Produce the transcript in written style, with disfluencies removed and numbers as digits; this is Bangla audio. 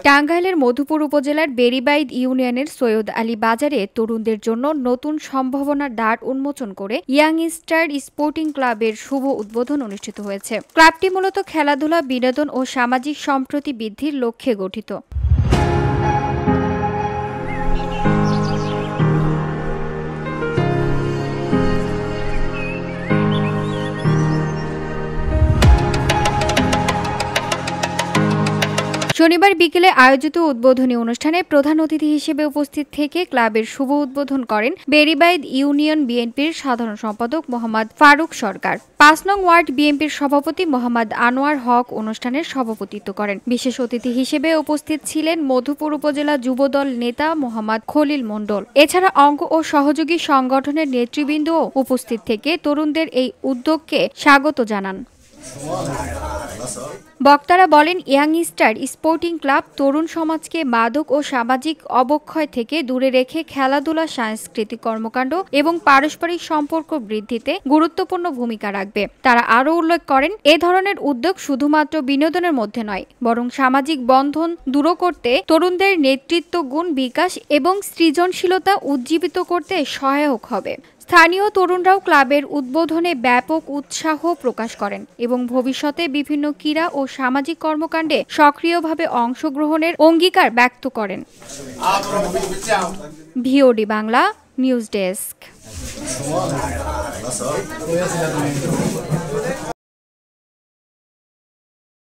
টাঙ্গাইলের মধুপুর উপজেলার বেড়িবাইদ ইউনিয়নের সৈয়দ আলী বাজারে তরুণদের জন্য নতুন সম্ভাবনার দ্বার উন্মোচন করে ইয়াং স্টার স্পোর্টিং ক্লাবের শুভ উদ্বোধন অনুষ্ঠিত হয়েছে। ক্লাবটি মূলত খেলাধুলা, বিনোদন ও সামাজিক সম্প্রীতি বৃদ্ধির লক্ষ্যে গঠিত। শনিবার বিকেলে আয়োজিত উদ্বোধনী অনুষ্ঠানে প্রধান অতিথি হিসেবে উপস্থিত থেকে ক্লাবের শুভ উদ্বোধন করেন বেড়িবাইদ ইউনিয়ন বিএনপির সাধারণ সম্পাদক মোহাম্মদ ফারুক সরকার। ৫ নং ওয়ার্ড বিএনপির সভাপতি মোহাম্মদ আনোয়ার হক অনুষ্ঠানের সভাপতিত্ব করেন। বিশেষ অতিথি হিসেবে উপস্থিত ছিলেন মধুপুর উপজেলা যুবদল নেতা মোহাম্মদ খলিল মণ্ডল। এছাড়া অঙ্গ ও সহযোগী সংগঠনের নেতৃবৃন্দও উপস্থিত থেকে তরুণদের এই উদ্যোগকে স্বাগত জানান। বক্তারা বলেন, ইয়াং স্টার স্পোর্টিং ক্লাব তরুণ সমাজকে মাদক ও সামাজিক অবক্ষয় থেকে দূরে রেখে খেলাধুলা, সাংস্কৃতিক কর্মকাণ্ড এবং পারস্পরিক সম্পর্ক বৃদ্ধিতে গুরুত্বপূর্ণ ভূমিকা রাখবে। তারা আরও উল্লেখ করেন, এ ধরনের উদ্যোগ শুধুমাত্র বিনোদনের মধ্যে নয়, বরং সামাজিক বন্ধন দূর করতে, তরুণদের নেতৃত্ব গুণ বিকাশ এবং সৃজনশীলতা উজ্জীবিত করতে সহায়ক হবে। স্থানীয় তরুণরাও ক্লাবের উদ্বোধনে ব্যাপক উৎসাহ প্রকাশ করেন এবং ভবিষ্যতে বিভিন্ন ক্রীড়া ও সামাজিক কর্মকাণ্ডে সক্রিয়ভাবে অংশগ্রহণের অঙ্গীকার ব্যক্ত করেন। VOD Bangla news desk.